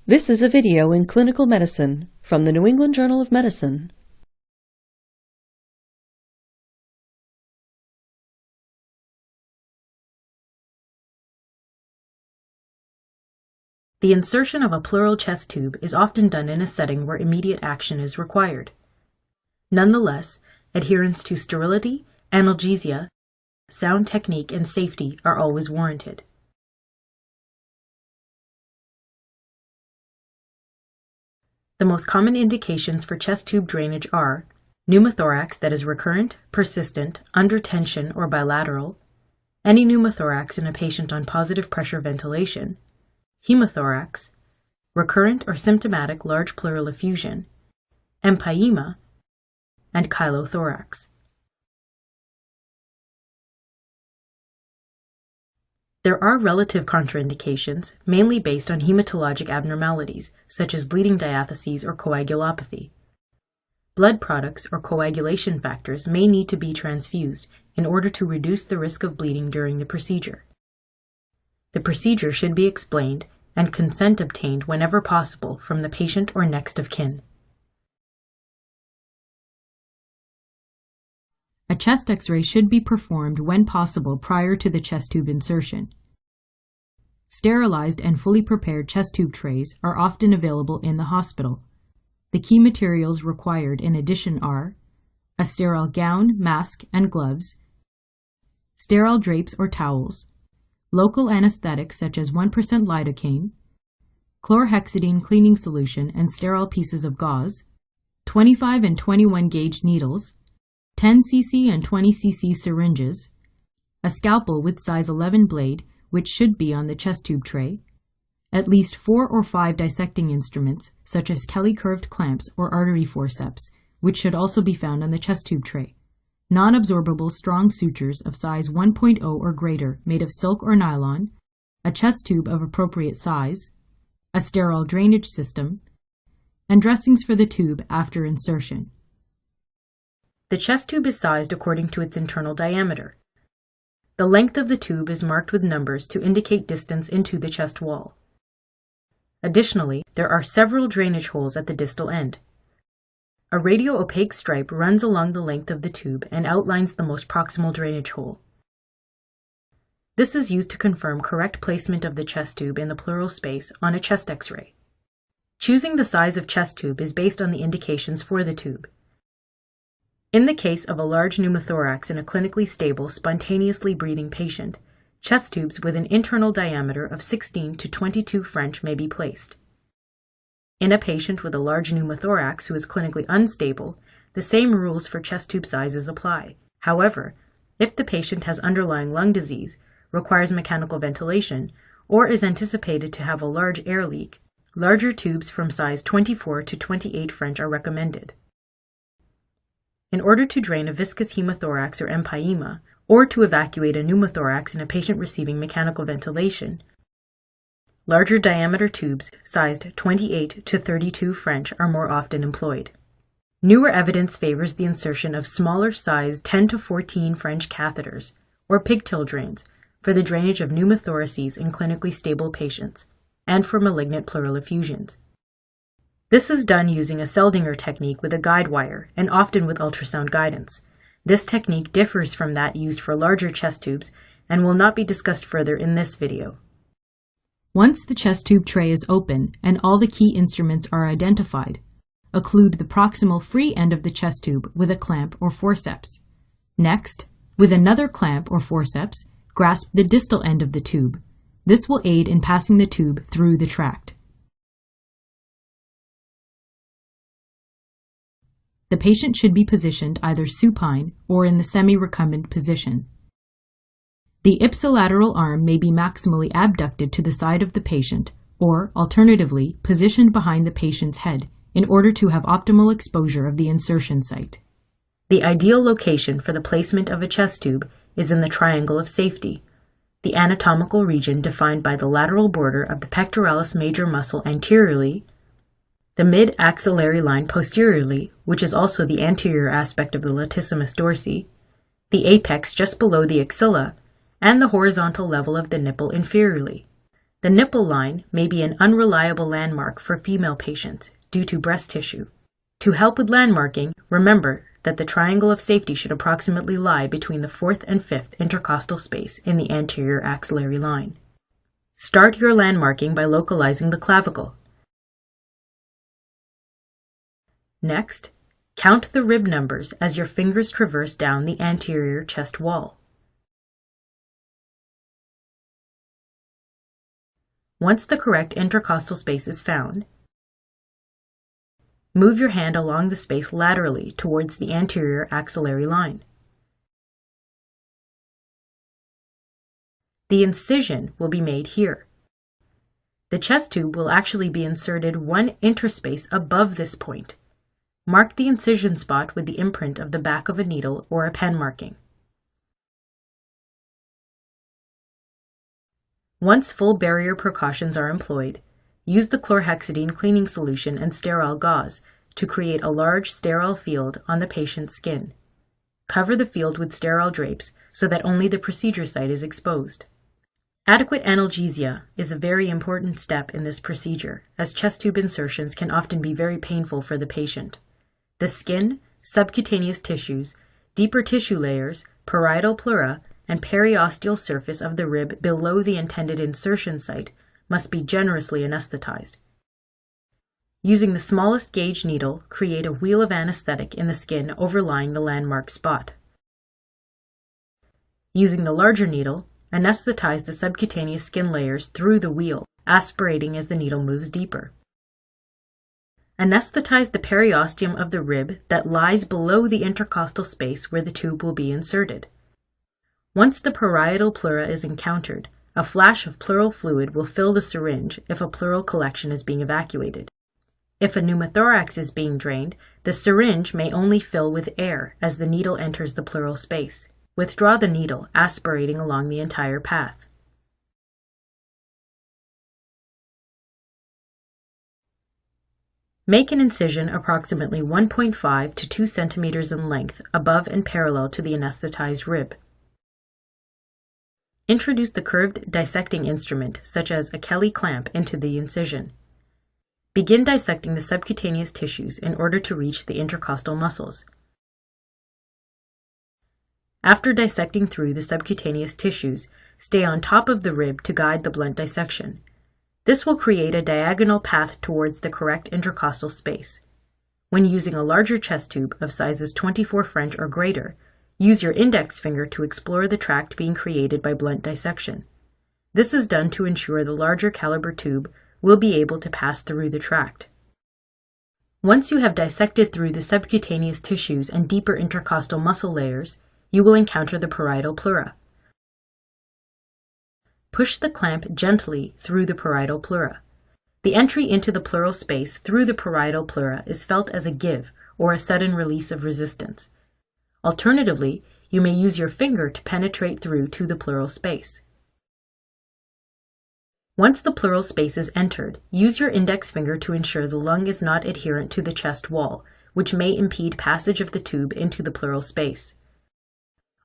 This is a video in clinical medicine from the New England Journal of Medicine. The insertion of a pleural chest tube is often done in a setting where immediate action is required. Nonetheless, adherence to sterility, analgesia, sound technique, and safety are always warranted. The most common indications for chest tube drainage are pneumothorax that is recurrent, persistent, under tension, or bilateral, any pneumothorax in a patient on positive pressure ventilation, hemothorax, recurrent or symptomatic large pleural effusion, empyema, and chylothorax. There are relative contraindications, mainly based on hematologic abnormalities, such as bleeding diatheses or coagulopathy. Blood products or coagulation factors may need to be transfused in order to reduce the risk of bleeding during the procedure. The procedure should be explained and consent obtained whenever possible from the patient or next of kin. A chest X-ray should be performed when possible prior to the chest tube insertion. Sterilized and fully prepared chest tube trays are often available in the hospital. The key materials required in addition are a sterile gown, mask, and gloves, sterile drapes or towels, local anesthetics such as 1% lidocaine, chlorhexidine cleaning solution and sterile pieces of gauze, 25 and 21 gauge needles, 10 cc and 20 cc syringes, a scalpel with size 11 blade, which should be on the chest tube tray, at least 4 or 5 dissecting instruments, such as Kelly curved clamps or artery forceps, which should also be found on the chest tube tray, non-absorbable strong sutures of size 1.0 or greater made of silk or nylon, a chest tube of appropriate size, a sterile drainage system, and dressings for the tube after insertion. The chest tube is sized according to its internal diameter. The length of the tube is marked with numbers to indicate distance into the chest wall. Additionally, there are several drainage holes at the distal end. A radio-opaque stripe runs along the length of the tube and outlines the most proximal drainage hole. This is used to confirm correct placement of the chest tube in the pleural space on a chest X-ray. Choosing the size of chest tube is based on the indications for the tube. In the case of a large pneumothorax in a clinically stable, spontaneously breathing patient, chest tubes with an internal diameter of 16 to 22 French may be placed. In a patient with a large pneumothorax who is clinically unstable, the same rules for chest tube sizes apply. However, if the patient has underlying lung disease, requires mechanical ventilation, or is anticipated to have a large air leak, larger tubes from size 24 to 28 French are recommended. In order to drain a viscous hemothorax or empyema, or to evacuate a pneumothorax in a patient receiving mechanical ventilation, larger diameter tubes sized 28 to 32 French are more often employed. Newer evidence favors the insertion of smaller sized 10 to 14 French catheters, or pigtail drains, for the drainage of pneumothoraces in clinically stable patients, and for malignant pleural effusions. This is done using a Seldinger technique with a guide wire, and often with ultrasound guidance. This technique differs from that used for larger chest tubes and will not be discussed further in this video. Once the chest tube tray is open and all the key instruments are identified, occlude the proximal free end of the chest tube with a clamp or forceps. Next, with another clamp or forceps, grasp the distal end of the tube. This will aid in passing the tube through the tract. The patient should be positioned either supine or in the semi-recumbent position. The ipsilateral arm may be maximally abducted to the side of the patient, or, alternatively, positioned behind the patient's head in order to have optimal exposure of the insertion site. The ideal location for the placement of a chest tube is in the triangle of safety, the anatomical region defined by the lateral border of the pectoralis major muscle anteriorly, the mid-axillary line posteriorly, which is also the anterior aspect of the latissimus dorsi, the apex just below the axilla, and the horizontal level of the nipple inferiorly. The nipple line may be an unreliable landmark for female patients due to breast tissue. To help with landmarking, remember that the triangle of safety should approximately lie between the 4th and 5th intercostal space in the anterior axillary line. Start your landmarking by localizing the clavicle. Next, count the rib numbers as your fingers traverse down the anterior chest wall. Once the correct intercostal space is found, move your hand along the space laterally towards the anterior axillary line. The incision will be made here. The chest tube will actually be inserted 1 interspace above this point. Mark the incision spot with the imprint of the back of a needle or a pen marking. Once full barrier precautions are employed, use the chlorhexidine cleaning solution and sterile gauze to create a large sterile field on the patient's skin. Cover the field with sterile drapes so that only the procedure site is exposed. Adequate analgesia is a very important step in this procedure, as chest tube insertions can often be very painful for the patient. The skin, subcutaneous tissues, deeper tissue layers, parietal pleura, and periosteal surface of the rib below the intended insertion site must be generously anesthetized. Using the smallest gauge needle, create a wheel of anesthetic in the skin overlying the landmark spot. Using the larger needle, anesthetize the subcutaneous skin layers through the wheel, aspirating as the needle moves deeper. Anesthetize the periosteum of the rib that lies below the intercostal space where the tube will be inserted. Once the parietal pleura is encountered, a flash of pleural fluid will fill the syringe if a pleural collection is being evacuated. If a pneumothorax is being drained, the syringe may only fill with air as the needle enters the pleural space. Withdraw the needle, aspirating along the entire path. Make an incision approximately 1.5 to 2 centimeters in length above and parallel to the anesthetized rib. Introduce the curved dissecting instrument, such as a Kelly clamp, into the incision. Begin dissecting the subcutaneous tissues in order to reach the intercostal muscles. After dissecting through the subcutaneous tissues, stay on top of the rib to guide the blunt dissection. This will create a diagonal path towards the correct intercostal space. When using a larger chest tube of sizes 24 French or greater, use your index finger to explore the tract being created by blunt dissection. This is done to ensure the larger caliber tube will be able to pass through the tract. Once you have dissected through the subcutaneous tissues and deeper intercostal muscle layers, you will encounter the parietal pleura. Push the clamp gently through the parietal pleura. The entry into the pleural space through the parietal pleura is felt as a give or a sudden release of resistance. Alternatively, you may use your finger to penetrate through to the pleural space. Once the pleural space is entered, use your index finger to ensure the lung is not adherent to the chest wall, which may impede passage of the tube into the pleural space.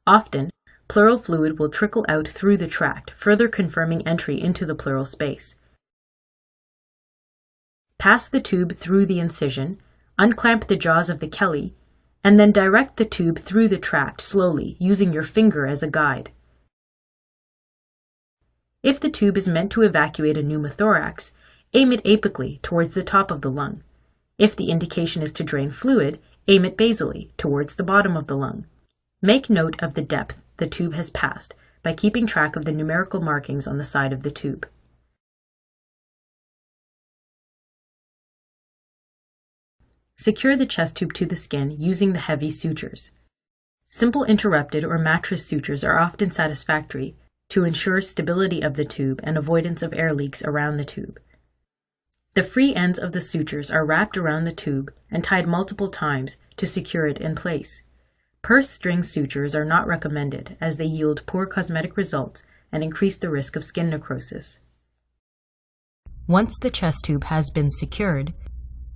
Often, pleural fluid will trickle out through the tract, further confirming entry into the pleural space. Pass the tube through the incision, unclamp the jaws of the Kelly, and then direct the tube through the tract slowly, using your finger as a guide. If the tube is meant to evacuate a pneumothorax, aim it apically towards the top of the lung. If the indication is to drain fluid, aim it basally towards the bottom of the lung. Make note of the depth the tube has passed by keeping track of the numerical markings on the side of the tube. Secure the chest tube to the skin using the heavy sutures. Simple interrupted or mattress sutures are often satisfactory to ensure stability of the tube and avoidance of air leaks around the tube. The free ends of the sutures are wrapped around the tube and tied multiple times to secure it in place. Purse string sutures are not recommended as they yield poor cosmetic results and increase the risk of skin necrosis. Once the chest tube has been secured,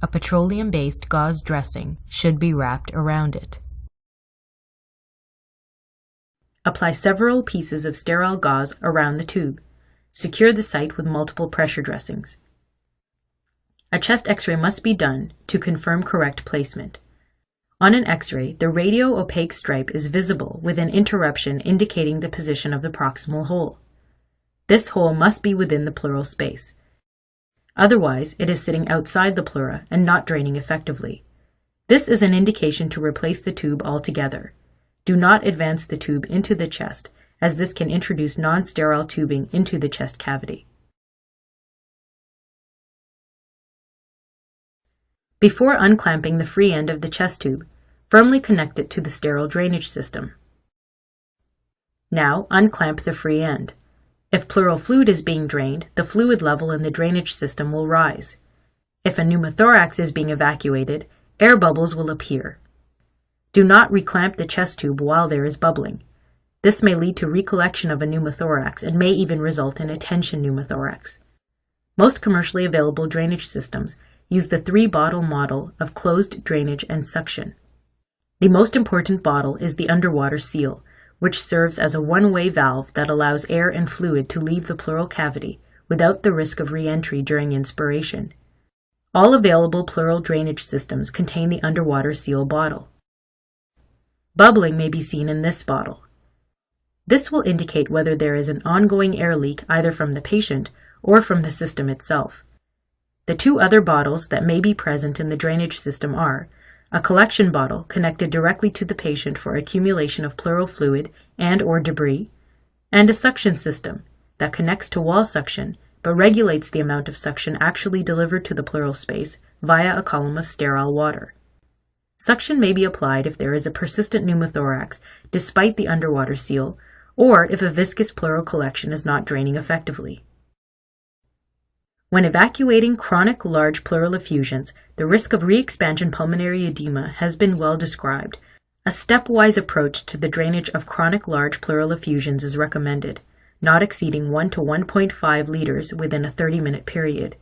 a petroleum-based gauze dressing should be wrapped around it. Apply several pieces of sterile gauze around the tube. Secure the site with multiple pressure dressings. A chest X-ray must be done to confirm correct placement. On an X-ray, the radio-opaque stripe is visible with an interruption indicating the position of the proximal hole. This hole must be within the pleural space. Otherwise, it is sitting outside the pleura and not draining effectively. This is an indication to replace the tube altogether. Do not advance the tube into the chest, as this can introduce non-sterile tubing into the chest cavity. Before unclamping the free end of the chest tube, firmly connect it to the sterile drainage system. Now unclamp the free end. If pleural fluid is being drained, the fluid level in the drainage system will rise. If a pneumothorax is being evacuated, air bubbles will appear. Do not reclamp the chest tube while there is bubbling. This may lead to recollection of a pneumothorax and may even result in a tension pneumothorax. Most commercially available drainage systems use the 3-bottle model of closed drainage and suction. The most important bottle is the underwater seal, which serves as a one-way valve that allows air and fluid to leave the pleural cavity without the risk of re-entry during inspiration. All available pleural drainage systems contain the underwater seal bottle. Bubbling may be seen in this bottle. This will indicate whether there is an ongoing air leak either from the patient or from the system itself. The 2 other bottles that may be present in the drainage system are a collection bottle connected directly to the patient for accumulation of pleural fluid and/or debris, and a suction system that connects to wall suction but regulates the amount of suction actually delivered to the pleural space via a column of sterile water. Suction may be applied if there is a persistent pneumothorax despite the underwater seal, or if a viscous pleural collection is not draining effectively. When evacuating chronic large pleural effusions, the risk of re-expansion pulmonary edema has been well described. A stepwise approach to the drainage of chronic large pleural effusions is recommended, not exceeding 1 to 1.5 liters within a 30-minute period.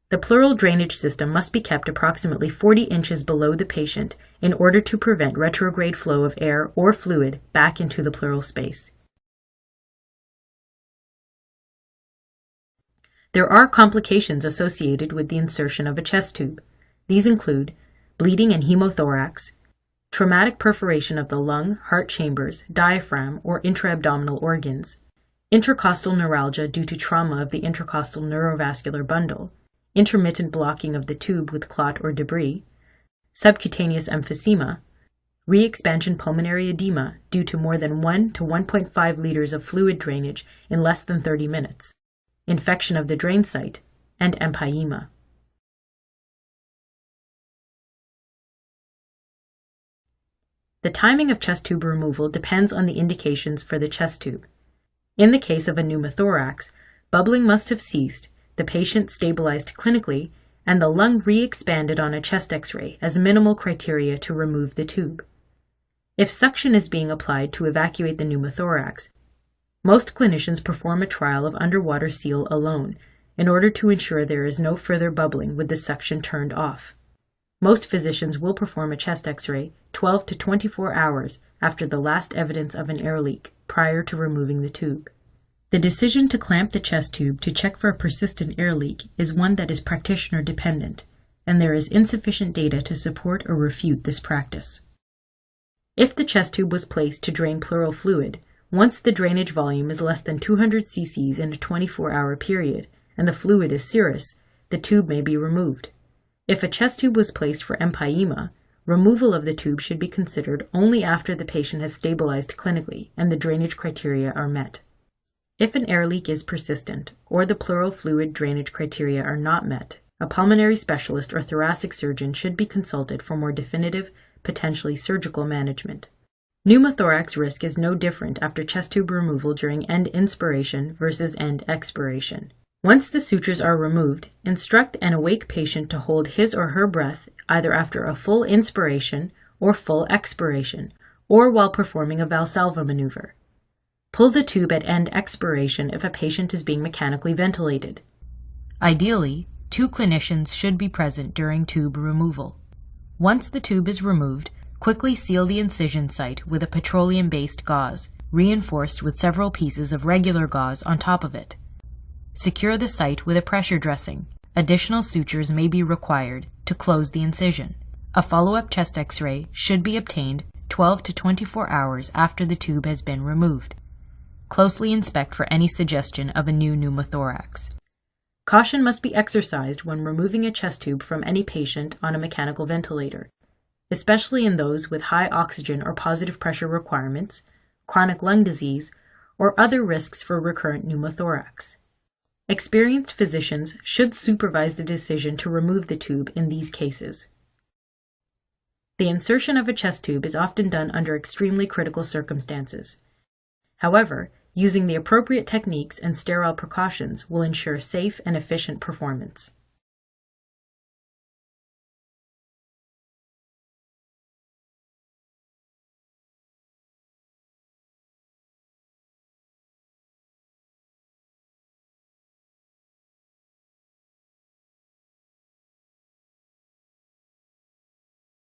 The pleural drainage system must be kept approximately 40 inches below the patient in order to prevent retrograde flow of air or fluid back into the pleural space. There are complications associated with the insertion of a chest tube. These include bleeding and hemothorax, traumatic perforation of the lung, heart chambers, diaphragm, or intra-abdominal organs, intercostal neuralgia due to trauma of the intercostal neurovascular bundle, intermittent blocking of the tube with clot or debris, subcutaneous emphysema, re-expansion pulmonary edema due to more than 1 to 1.5 liters of fluid drainage in less than 30 minutes, infection of the drain site, and empyema. The timing of chest tube removal depends on the indications for the chest tube. In the case of a pneumothorax, bubbling must have ceased, the patient stabilized clinically, and the lung re-expanded on a chest X-ray as minimal criteria to remove the tube. If suction is being applied to evacuate the pneumothorax, most clinicians perform a trial of underwater seal alone in order to ensure there is no further bubbling with the suction turned off. Most physicians will perform a chest X-ray 12 to 24 hours after the last evidence of an air leak prior to removing the tube. The decision to clamp the chest tube to check for a persistent air leak is one that is practitioner dependent, and there is insufficient data to support or refute this practice. If the chest tube was placed to drain pleural fluid, once the drainage volume is less than 200 cc's in a 24-hour period and the fluid is serous, the tube may be removed. If a chest tube was placed for empyema, removal of the tube should be considered only after the patient has stabilized clinically and the drainage criteria are met. If an air leak is persistent or the pleural fluid drainage criteria are not met, a pulmonary specialist or thoracic surgeon should be consulted for more definitive, potentially surgical management. Pneumothorax risk is no different after chest tube removal during end inspiration versus end expiration. Once the sutures are removed, instruct an awake patient to hold his or her breath either after a full inspiration or full expiration, or while performing a Valsalva maneuver. Pull the tube at end expiration if a patient is being mechanically ventilated. Ideally, 2 clinicians should be present during tube removal. Once the tube is removed, quickly seal the incision site with a petroleum-based gauze, reinforced with several pieces of regular gauze on top of it. Secure the site with a pressure dressing. Additional sutures may be required to close the incision. A follow-up chest X-ray should be obtained 12 to 24 hours after the tube has been removed. Closely inspect for any suggestion of a new pneumothorax. Caution must be exercised when removing a chest tube from any patient on a mechanical ventilator, especially in those with high oxygen or positive pressure requirements, chronic lung disease, or other risks for recurrent pneumothorax. Experienced physicians should supervise the decision to remove the tube in these cases. The insertion of a chest tube is often done under extremely critical circumstances. However, using the appropriate techniques and sterile precautions will ensure safe and efficient performance.